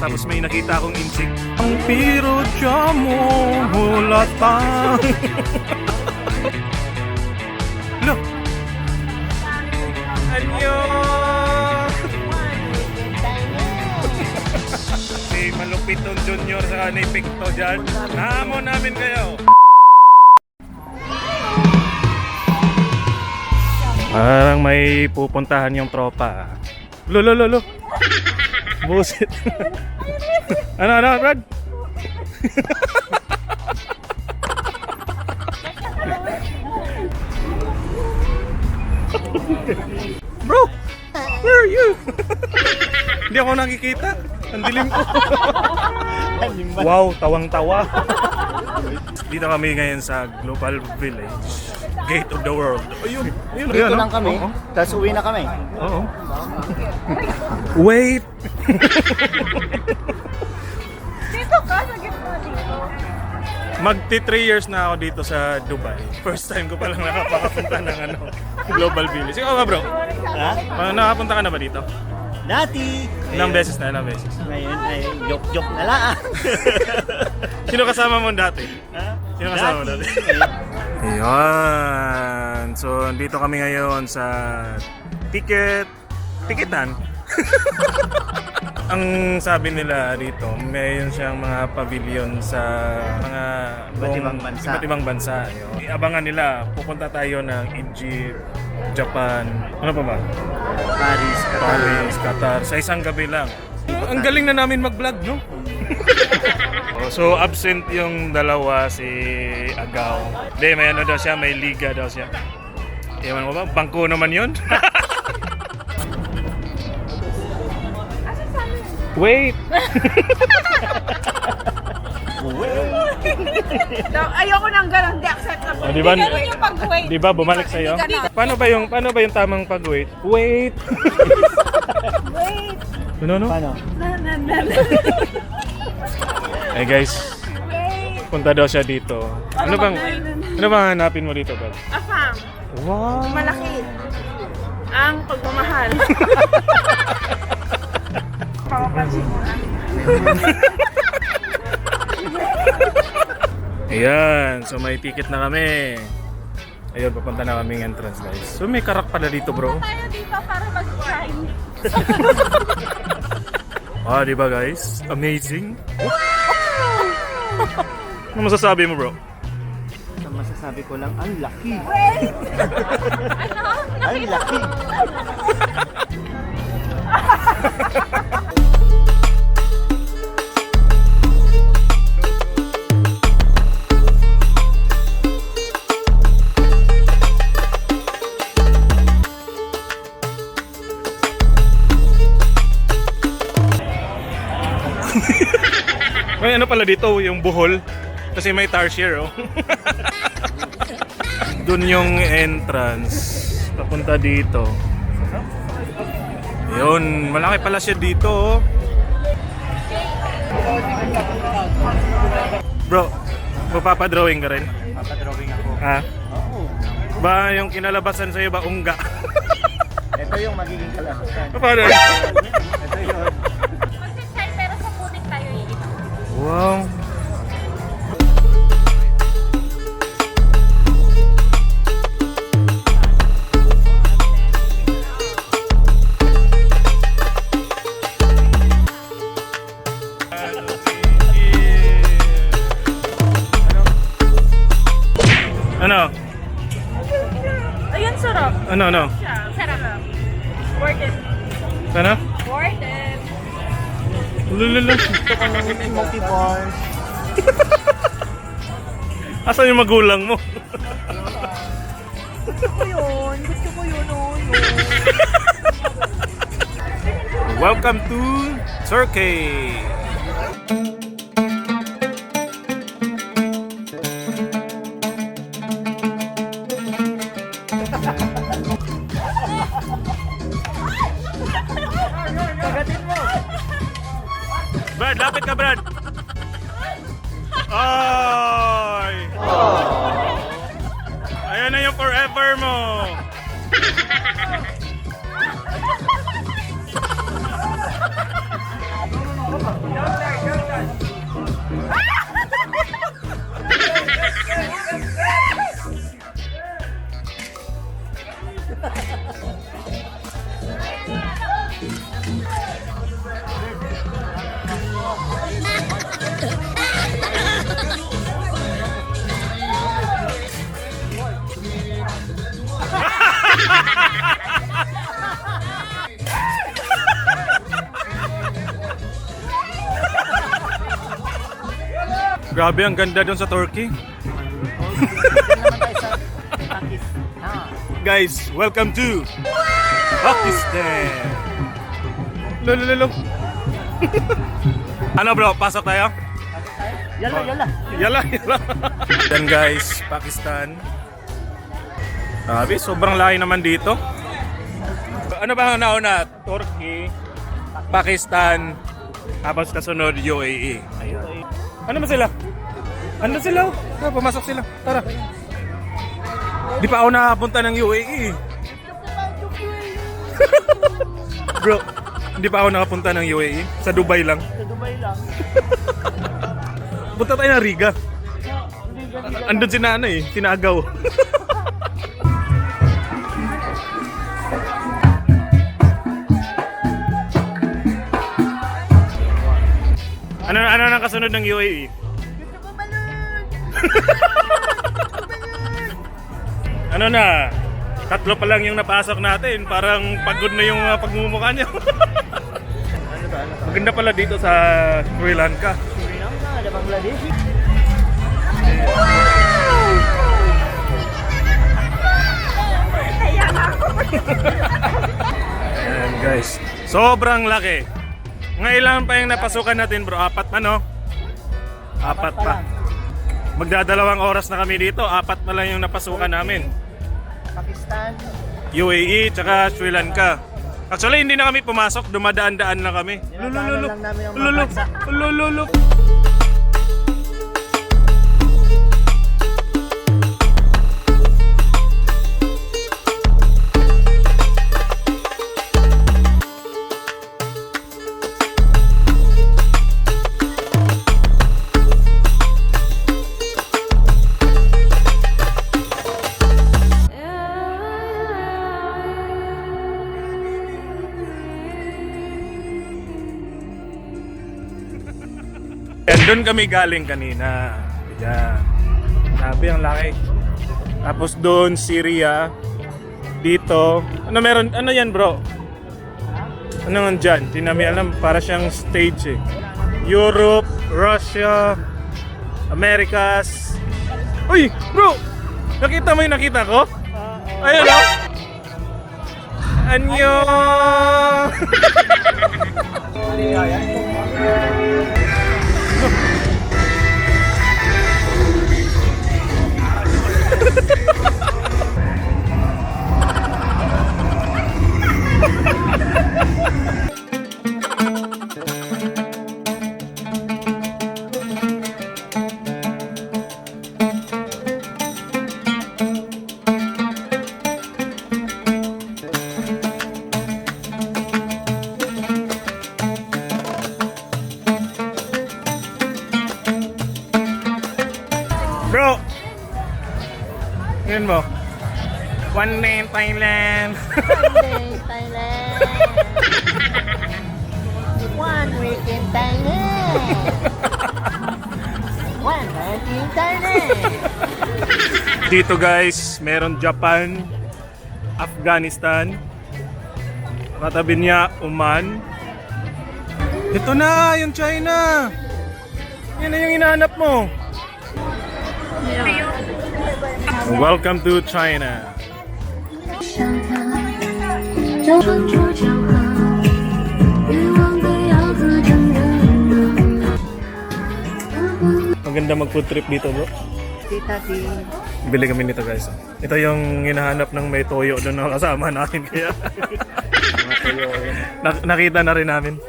tapos may nakita akong insik. Ang piro mo hulatang. Look! Anyo! Si Malupitong Junior sa ni Picto dyan. Nahamon namin kayo. Parang may pupuntahan yung tropa. Lo. Busit. Ano, Brad? Bro, where are you? Hindi ako nakikita. Ang dilim ko. Wow, tawang-tawa. Dito kami ngayon sa Global Village. Gate of the World. Ayun. Dito lang kami, tapos uwi na kami. Oo. Wait! Dito ka, sa gitna dito. Magti 3 years na ako dito sa Dubai. First time ko palang nakakapunta ng Global Village. Ikaw ba bro? Ha? Nakapunta ka na ba dito? Dati! Ilang beses na, ilang beses. Ngayon ay joke-joke na lang. Sino kasama mo dati? Ha? Sino kasama mo dati? Ayan. So, dito kami ngayon sa Tiketan. Ang sabi nila dito, mayroon siyang mga pavilion sa mga iba't ibang bansa. Abangan nila, pupunta tayo ng Egypt, Japan, ano pa ba? Paris, Qatar, sa isang gabi lang. Ang galing na namin mag-vlog, no? So absent yung dalawa, si Agaw. Hindi, may ano daw siya, may liga daw siya. Ewan ko ba? Bangko naman yun? Wait! Ayoko nang gano'n, hindi acceptable. Di ba, Hindi ganun yung pag-wait. di ba bumalik sa'yo? Paano ba yung tamang pag-wait? Wait! Wait. Ano? Paano? Eh guys, Wait. punta daw siya dito. Ano bang hanapin mo dito, Bal? Afam. Wow! Malaki. Ang pagmamahal. Papapansin mo na. Ayan, so may ticket na kami. Ayun, papunta na kaming entrance guys. So may karak pala dito bro. Tayo dito para mag-try. Ah, di ba guys? Amazing. Ano masasabi mo bro? Ang masasabi ko lang, ang laki. Ano? Ang laki. May ano pala dito, yung buhol. Kasi may tarsier, oh. Doon yung entrance. Papunta dito. Yun, malaki pala siya dito, oh. Bro, magpapadrawing ka rin? Papadrawing ako. Ha? Oo. Ba yung kinalabasan sa'yo ba ungga? Ito yung magiging kalabasan. Paano? Ito yun. Mag-try pero sa putik tayo iinom. Wow. Ano? Ayun, sarap. Ano? Sarap. Worth it. Ano? Worth it. Lululu. Gusto ko ng smoky balls. Asan yung magulang mo? Gusto ko yun. Welcome to Turkey. Brad, lapit ka, Brad. Ay! Ayan na yung forever mo. Grabe, ang ganda doon sa Turkey. naman tayo sa Pakistan. Guys, welcome to Pakistan. Lolo. Ano bro, pasok tayo? Yala. Yala. Dan guys, Pakistan. Grabe, sobrang lahi naman dito. Ano ba ang nauna? Turkey, Pakistan, tapos kasunod UAE. Ayun. Ano ba sila? Ano sila? Tara, pumasok sila. Tara. Di pa ako nakapunta ng UAE. Bro, hindi pa ako nakapunta ng UAE. Sa Dubai lang. Sa Dubai lang. Punta tayo ng Riga. Andun si nanay, sinagaw. Ano nang kasunod ng UAE? Ano na? Tatlo pa lang yung napasok natin. Parang pagod na yung mga pagmumukha niyo. Maganda pala dito sa Sri Lanka. Sri Lanka, ada Bangladesh. Ayan guys, sobrang laki. Ngayon pa yung napasukan natin bro, apat pa no? Apat pa. Magdadalawang oras na kami dito, apat pa lang yung napasukan namin. Pakistan. UAE tsaka Sri Lanka. Actually hindi na kami pumasok, dumadaan-daan lang kami. Dinadaanan lang namin ang mga bansa. Lulululul. And doon kami galing kanina. Diyan. Sabi ang laki. Tapos doon Syria. Dito. Ano meron? Ano yan bro? Ano nga dyan? Di namin alam. Para siyang stage eh. Europe, Russia, Americas. Uy! Bro! Nakita mo yung nakita ko? Ayun o! Annyeong! Bro! Ngayon mo. One day in Thailand. Thailand. One week in Thailand. One night in Thailand. Dito guys, meron Japan, Afghanistan, katabi niya Oman. Ito na, yung China. Yan na yung hinahanap mo. Welcome to China. 上他，叫穿着江河，欲望被咬合成人肉。 Maganda mag-food trip dito bro. Tita T. Bili kami nito guys. Ito yung hinahanap ng may toyo doon na kasama namin kaya Mga tuyo. nakita na rin namin.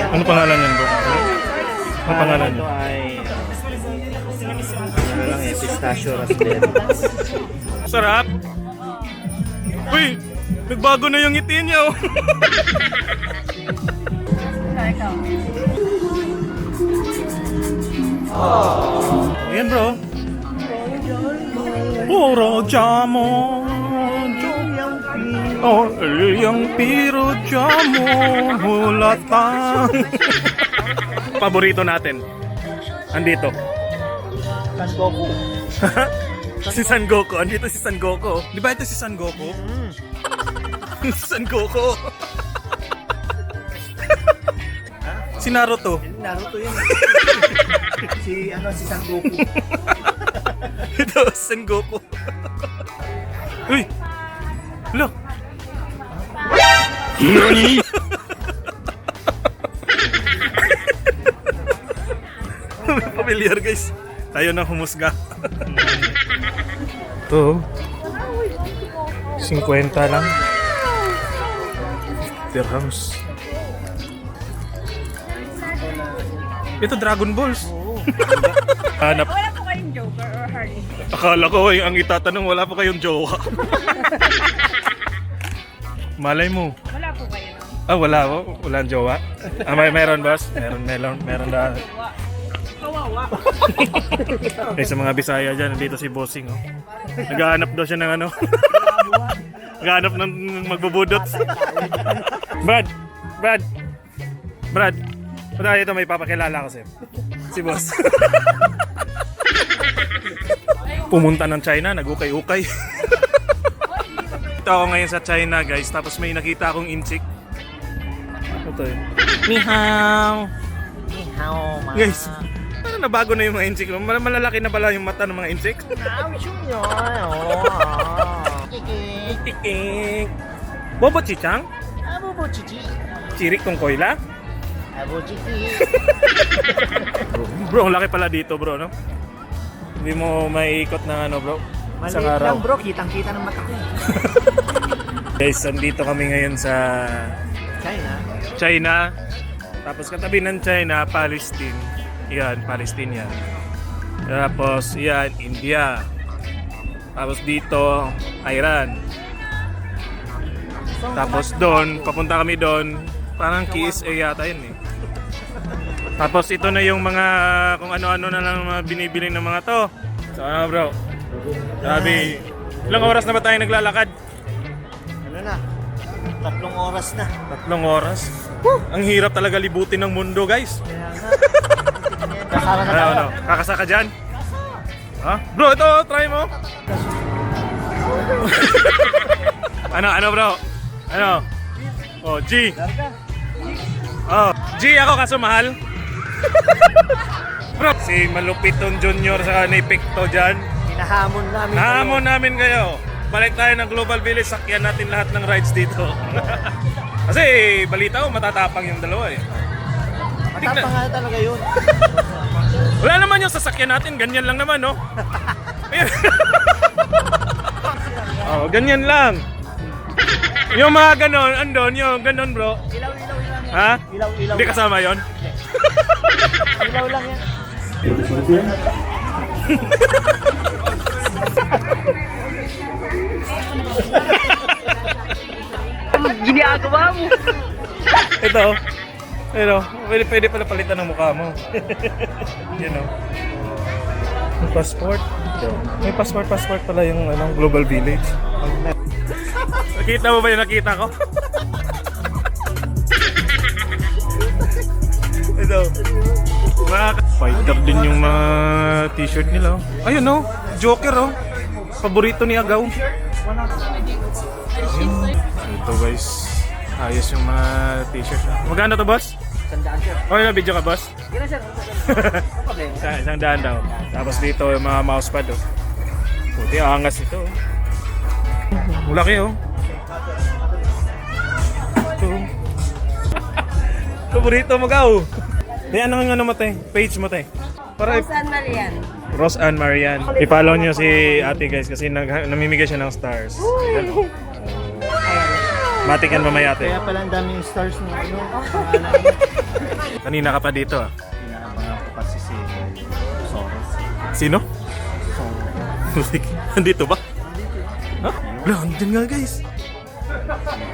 Ano pangalan yan bro? Ano pangalan Ito yan? ay ano lang eh, pistachio raspberry. Sarap! Uy! Nagbago na yung ngiti niya oh! Ayan bro. Puro jamo. Oh, yung piro jamo hulatan. Paborito natin. Andito. Sangoku. Si San Goku. Andito si San Goku. Di ba ito si San Goku? Si San Goku. Si Naruto. Naruto yun. Si San Goku. Ito, San Goku. Uy! Look! NANI?! Familiar guys. Tayo na humusga. Ito. 50 lang. Dirhams. Ito Dragon Balls. Hanap. Wala po kayong Joker or Harley. Akala ko ang itatanong wala pa kayong jowa. Malay mo. Wala po kayo. Ah, wala po. Walang jowa. Ah, meron boss. Meron na. Kawawa. Eh, sa mga Bisaya dyan, nandito si Bossing. Oh. Naghahanap daw siya ng ano. Naghahanap ng magbubudot. Brad! Ito may papakilala ko sa'yo. Si Boss. Pumunta ng China, nag-ukay-ukay. Ito ako ngayon sa China guys, tapos may nakita akong inchik. Ito yun. Ni hao. Guys, parang nabago na yung mga inchik. Malalaki na pala yung mata ng mga inchik. Tikik. Bobo chichang? Chirik tong koila? Bro, ang laki pala dito bro, no? Hindi mo maiikot ng ano bro? Isang Maliit araw. lang bro, kitang-kita ng mata ko. Guys, andito kami ngayon sa China. Tapos katabi ng China, Palestine. Yan, Palestine yan. Tapos yan, India. Tapos dito, Iran. Tapos doon, papunta kami doon. Parang KSA yata yun eh. Tapos ito na yung mga kung ano-ano na lang mga binibili ng mga to. So ano bro? Sabi, ilang oras na ba tayo naglalakad? Ano na? 3 oras na. 3 oras? Ang hirap talaga libutin ng mundo guys. Kasama na tayo. Ano? Kakasa ka dyan? Ha? Bro, ito, try mo. ano bro? Ano? Oh, G. Oh, G ako kaso mahal. Bro, si Malupiton Junior sa ni Picto dyan. Hinahamon namin. Nahamon namin kayo. Balik tayo ng Global Village, sakyan natin lahat ng rides dito. Kasi balita ko matatapang yung dalawa eh. Matapang nga talaga yun. Wala naman yung sasakyan natin, ganyan lang naman, no? Oh, ganyan lang. Yung mga ganon, andon, yung ganon, bro. Ilaw lang yan. Ha? Ilaw Hindi kasama yon. Ilaw lang yan. Ginagawa mo. Ito, pwede pala palitan ng mukha mo. You know. May passport. May passport pala yung Global Village. Nakita mo ba yung nakita ko? Ito. Fighter din yung mga t-shirt nila. Oh. Ayun oh, Joker oh. Paborito ni Agaw. Ito guys. Ayos yung mga t-shirt. Magkano to boss? Sandaan sir. Okay na video ka boss? Kira sir. Isang daan daw. Tapos dito yung mga mousepad oh. Puti angas ito oh. Malaki oh. Ito. Paborito mo gaw. Di ano mo te? Page mo te. Para San Marian. Rose Ann Marian. I-follow nyo si ate guys kasi namimigay siya ng stars. Ayan. Matikan mamaya ate. Kaya pala ang daming stars ng ano. Kanina ka pa dito ah. Pinaabangan ko kasi si Soros. Sino? Nandito ba? Ha? Wala, andyan nga guys.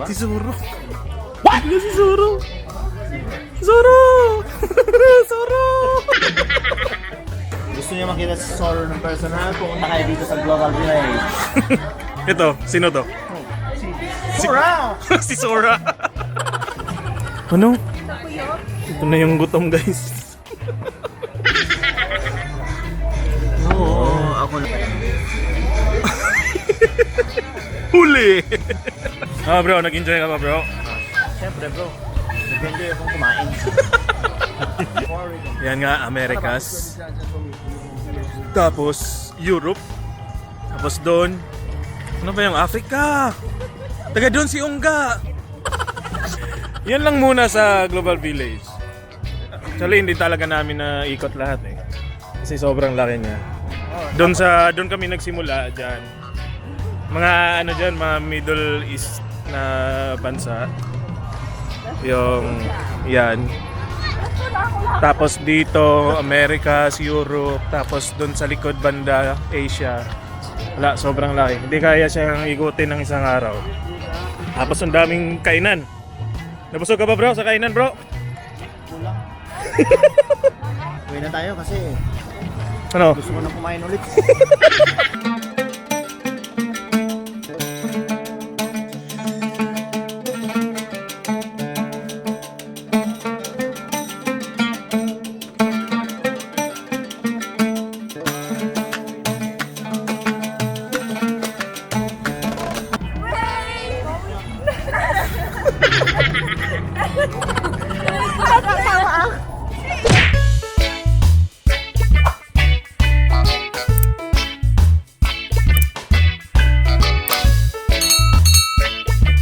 Si Zoro. What? Si Zoro. Zoro! Zoro! Gusto niya makita si Zoro ng personal, pumunta kayo dito sa Global Village. Ito, sino to? Sora! Si Sora. Ano? Ito na yung gutom guys. Oo, ako lang. Huli! Bro, nag-enjoy ka ba bro? Siyempre bro, nag-enjoy akong kumain. Yan nga, Americas. Tapos, Europe. Tapos doon, ano ba yung Africa? Taga doon si Ungga. Yan lang muna sa Global Village. Actually, hindi talaga namin na ikot lahat eh. Kasi sobrang laki niya. Doon kami nagsimula diyan. Mga ano diyan, mga Middle East na bansa. Yung yan. Tapos dito, Americas, Europe, tapos doon sa likod banda, Asia. Wala, sobrang laki. Hindi kaya siyang ikutin ng isang araw. Tapos ang daming kainan. Nabusog ka ba bro sa kainan bro? Kulang. Uwi na tayo kasi Ano? gusto ko na kumain ulit.